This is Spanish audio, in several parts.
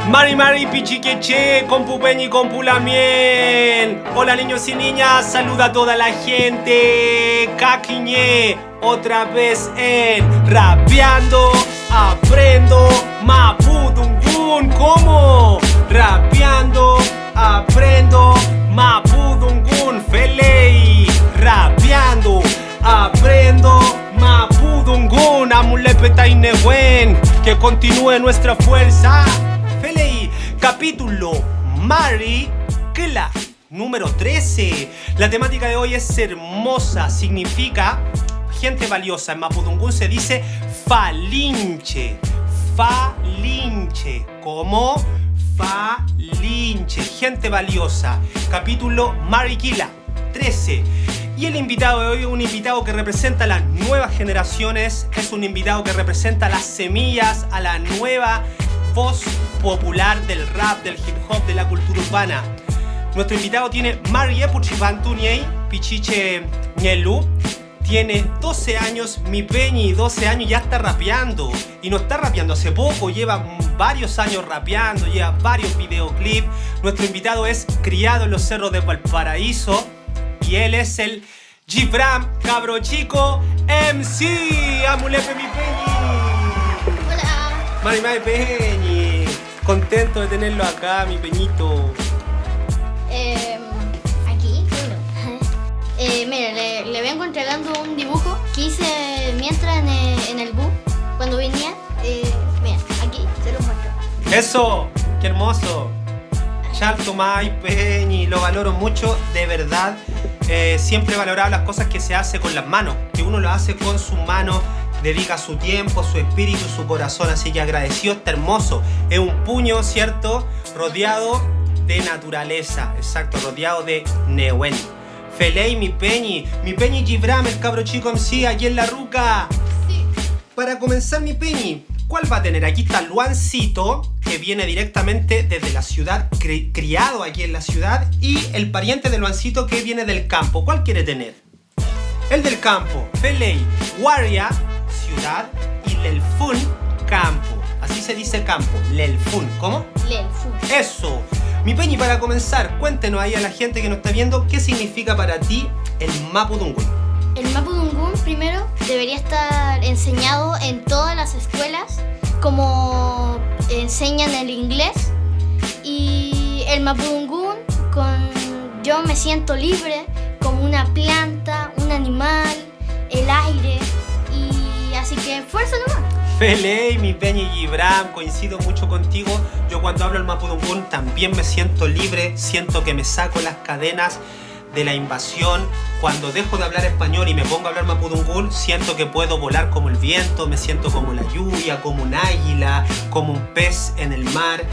Mari pichiqueche, compu peñi, compu lamien. Hola niños y niñas, saluda a toda la gente. Caquiñé, otra vez en Rapeando, aprendo, mapudungun. ¿Cómo? Rapeando, aprendo, mapudungun. Felei, rapeando, aprendo, mapudungun. Amulepetainehuen, que continúe nuestra fuerza. Felei, capítulo Mari Kla, número 13. La temática de hoy es hermosa, significa gente valiosa. En mapudungun se dice falinche. Falinche. ¿Cómo? Falinche. Gente valiosa. Capítulo Mari Kla 13. Y el invitado de hoy es un invitado que representa a las nuevas generaciones. Es un invitado que representa las semillas, a la nueva voz popular del rap, del hip hop, de la cultura urbana. Nuestro invitado tiene Mari Puchipantuniei, Pichiche Ñelu. Tiene 12 años, mi peñi, 12 años, ya está rapeando. Y no está rapeando hace poco, lleva varios años rapeando, lleva varios videoclips. Nuestro invitado es criado en los cerros de Valparaíso. Y él es el Gibram, cabro chico, MC. Amulepe, mi peñi. Hola. Mari peñi. Contento de tenerlo acá, mi peñito. Aquí, bueno. Mira, le vengo entregando un dibujo que hice mientras en el bus, cuando venía. Mira, aquí, se lo muestro. ¡Eso! ¡Qué hermoso! Chalto, Mai, Peñi, lo valoro mucho, de verdad. Siempre he valorado las cosas que se hace con las manos, que uno lo hace con sus manos, dedica su tiempo, su espíritu, su corazón, así que agradecido, está hermoso. Es un puño, ¿cierto? Rodeado de naturaleza, exacto, rodeado de Nehuen. Felei, mi peñi Gibram, el cabro chico MC, aquí en la ruca. Sí. Para comenzar, mi peñi, ¿cuál va a tener? Aquí está Luancito, que viene directamente desde la ciudad, criado aquí en la ciudad, y el pariente de Luancito que viene del campo. ¿Cuál quiere tener? El del campo. Felei, Waria, ciudad, y Lelfun, campo. Así se dice campo, Lelfun. ¿Cómo? Lelfun. Eso. Mi peñi, para comenzar, cuéntenos ahí a la gente que nos está viendo qué significa para ti el mapudungun. El mapudungun primero debería estar enseñado en todas las escuelas, como enseñan el inglés. Y el mapudungun con yo me siento libre, como una planta, un animal, el aire. Y así que fuerza nomás. Felei, mi peñi Gibram, coincido mucho contigo. Yo cuando hablo el mapudungun también me siento libre, siento que me saco las cadenas de la invasión. Cuando dejo de hablar español y me pongo a hablar mapudungun, siento que puedo volar como el viento, me siento como la lluvia, como un águila, como un pez en el mar.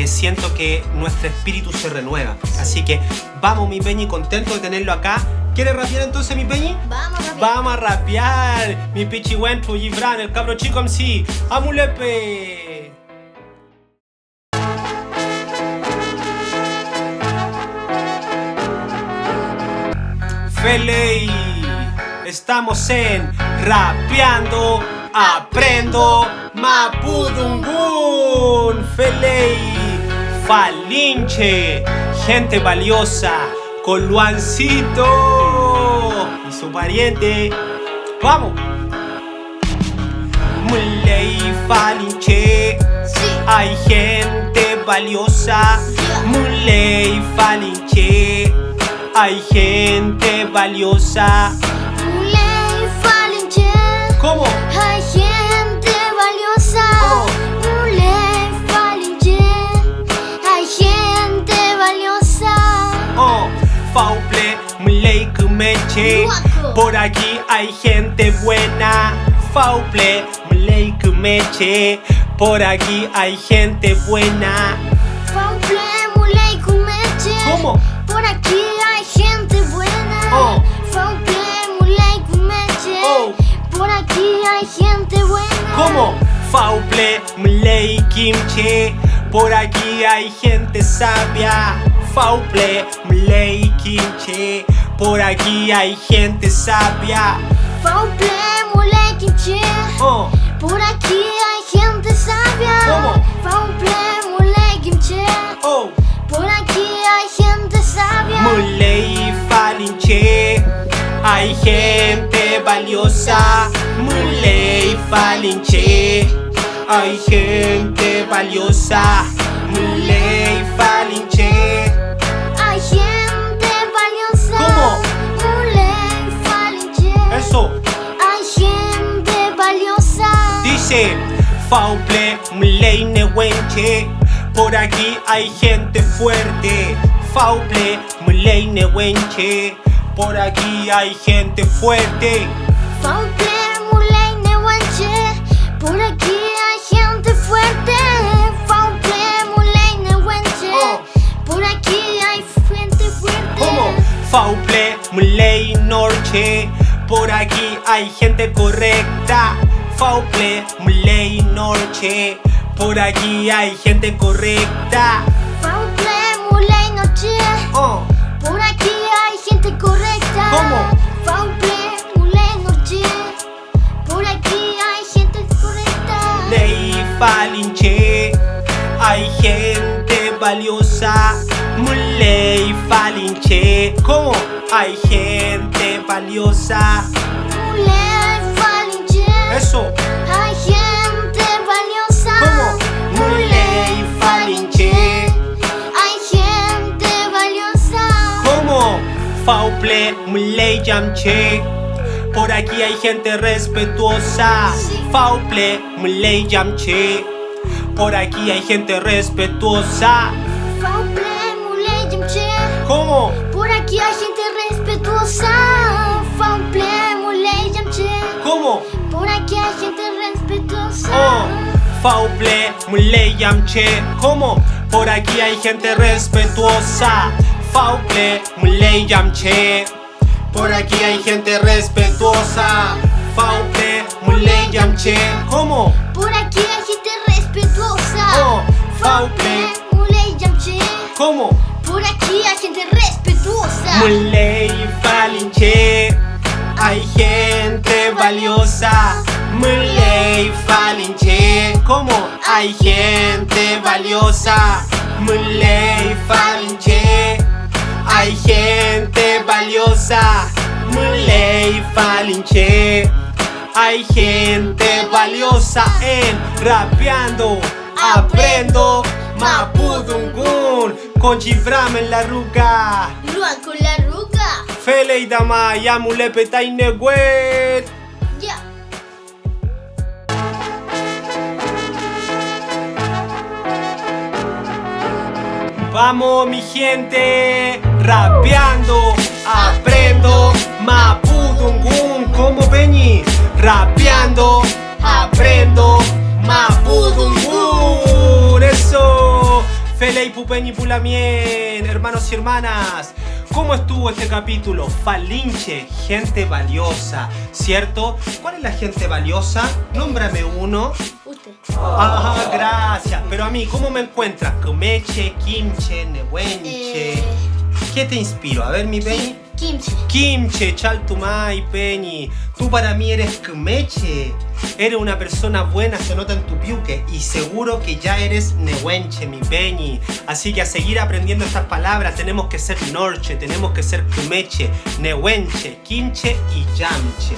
Siento que nuestro espíritu se renueva. Así que vamos, mi peñi, contento de tenerlo acá. ¿Quieres rapear entonces, mi peñi? Vamos a rapear. Vamos a rapear, mi pichihuentu Gibran, el cabro chico MC. ¡Amulepe! Felei, estamos en Rapeando, aprendo, mapudungun. Felei, falinche, gente valiosa, con Luancito y su pariente. ¡Vamos! Mulei falinche, Sí. hay gente valiosa. Mulei falinche, hay gente valiosa. Muley falinche. ¿Cómo? Hay gente valiosa. Oh. Muley falinche. Hay gente valiosa. Oh, Fauple, Mulei Kumeche. Guaco. Por aquí hay gente buena. Fauple, Mulei Kumeche. Por aquí hay gente buena. Fauple, muley kumeche. ¿Cómo? Por aquí hay gente buena. Oh. Fauple, muley kumeche. Oh. Por aquí hay gente buena. ¿Cómo? Fauple, Mulei Kimche. Por aquí hay gente sabia. Fauple, Mulei Kimche. Por aquí hay gente sabia. Fauple, muley kimche. Oh. Por aquí hay gente sabia. ¿Cómo? Fauple, muley hay gente valiosa, mulei falinche. Hay gente valiosa, mulei falinche. Hay gente valiosa. ¿Cómo? Mulei falinche. Eso. Hay gente valiosa. Dice, fauple mulei newenche. Por aquí hay gente fuerte. Fauple mulei newenche. Por aquí hay gente fuerte. Fauple mulei newenche. Por aquí hay gente fuerte. Fauple mulei newenche. Por aquí hay gente fuerte. ¿Cómo? Fauple mulei norche. Por aquí hay gente correcta. Fauple mulei norche. Por aquí hay gente correcta. Fauple mulei noche. Oh, Por aquí hay gente correcta. ¿Cómo? Fauple mulei noche. Por aquí hay gente correcta. lei falinche. Hay gente valiosa. Mulei falinche. ¿Cómo? Hay gente valiosa. Mulei falinche. Eso. Hay gente valiosa. ¿Cómo? Mulei falinche. Hay gente valiosa. ¿Cómo? Fauple mulei yamche. Por aquí hay gente respetuosa. Sí. Fauple mulei yamche. Por aquí hay gente respetuosa. Fauple mulei yamche. ¿Cómo? Por aquí hay gente respetuosa. Fauple mulei yamche. ¿Cómo? Por aquí hay gente respetuosa. Oh, fauple mulei yamche. ¿Cómo? Por aquí hay gente respetuosa. Fauple mulei yamche. Por aquí hay gente respetuosa. Fauple mulei yamche. ¿Cómo? Por aquí hay gente respetuosa. Oh, Fauple mulei yamche. ¿Cómo? Por aquí hay gente respetuosa. Mulei falinche. Hay gente valiosa. Mulei falinche. ¿Cómo? Hay gente valiosa. Mulei falinche. Hay gente valiosa. Mulei falinche. Hay gente valiosa en Rapeando. Aprendo Mapudungun. Con Gibram en la ruca. Luan con la ruca. Fele y dama ya mulepe tainegüet. Ya. Vamos mi gente, rapeando, aprendo Mapudungun. ¿Cómo Peñi? Rapeando, aprendo Mapudungun. Eso. Fele y Pupeñi Pulamien, hermanos y hermanas. ¿Cómo estuvo este capítulo? Falinche, gente valiosa, ¿cierto? ¿Cuál es la gente valiosa? Nómbrame uno. Usted. Ah, gracias. Pero a mí, ¿cómo me encuentras? Kumeche, Kimche, Newenche. ¿Qué te inspiro? A ver, mi Peñi. Kimchi. Kimche, Chaltumay, Peñi. Tú para mí eres Kumeche. Eres una persona buena, se nota en tu piuque. Y seguro que ya eres Newenche, mi Peñi. Así que a seguir aprendiendo estas palabras tenemos que ser Norche, tenemos que ser Kumeche, Newenche, Kimche y Yamche.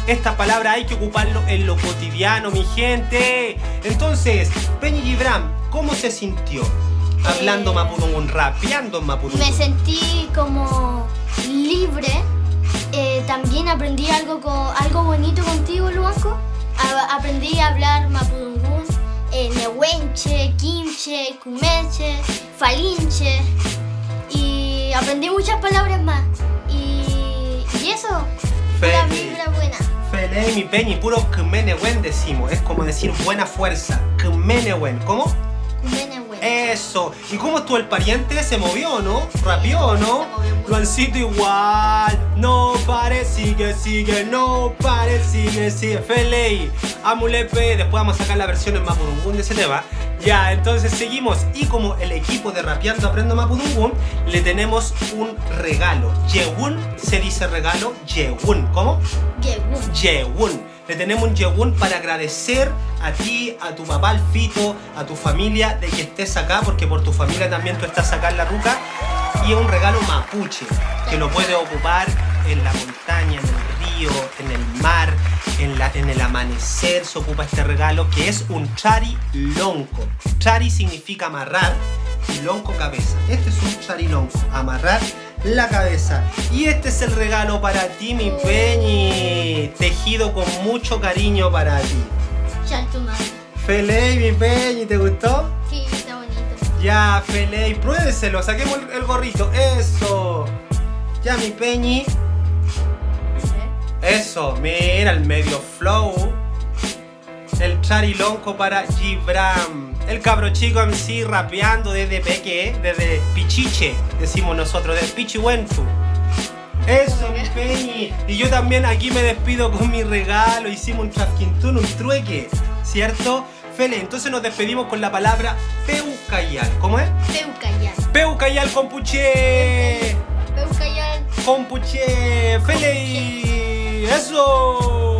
Esta palabra hay que ocuparlo en lo cotidiano, mi gente. Entonces, Peñi Gibram, ¿cómo se sintió? Hablando Mapudungun, rapeando en Mapudungun. Me sentí como libre. También aprendí algo bonito contigo, Luanco. Aprendí a hablar Mapudungun, Newenche, Kimche, Kumeche, Falinche. Y aprendí muchas palabras más. Y eso, la vibra buena. Fele, mi Peñi, puro Kmenewen decimos. Es como decir buena fuerza. Kmenewen, ¿cómo? Kumenewen. Eso. ¿Y cómo estuvo el pariente? ¿Se movió, no? ¿Rapió, no? Se movió mucho. Luancito igual. No pare, sigue, sigue. No pare, sigue, sigue. Feley, Amulepe. Después vamos a sacar la versión en Mapudungun de ese tema. Ya, entonces seguimos. Y como el equipo de Rapeando Aprendo Mapudungun, le tenemos un regalo. Yeun se dice regalo. Yeun. ¿Cómo? Yegun. Yeun. Le tenemos un Yeun para agradecer a ti, a tu papá, al Fito, a tu familia de que estés acá, porque por tu familia también tú estás acá en la ruca. Y es un regalo mapuche que lo puedes ocupar en la montaña, en el río, en el mar, en el amanecer se ocupa este regalo que es un charilonco. Chari significa amarrar y lonco cabeza. Este es un charilonco, amarrar la cabeza. Y este es el regalo para ti, mi Peñi, tejido con mucho cariño para ti. Ya tu madre. Feley, mi Peñi, ¿te gustó? Sí, está bonito. Ya, Feley, pruébeselo, saquemos el gorrito. Eso. Ya, mi Peñi. Eso, mira el medio flow. El charilonco para Gibran. El cabro chico MC rapeando desde Peque, desde Pichiche, decimos nosotros, desde Pichihuentu. Eso, mi Peñi. Y yo también aquí me despido con mi regalo. Hicimos un trasquintún, un trueque, ¿cierto? Fele, entonces nos despedimos con la palabra Peucayal. ¿Cómo es? Peucayal. Peucayal compuche. Peucayal. Compuche. Fele. Eso.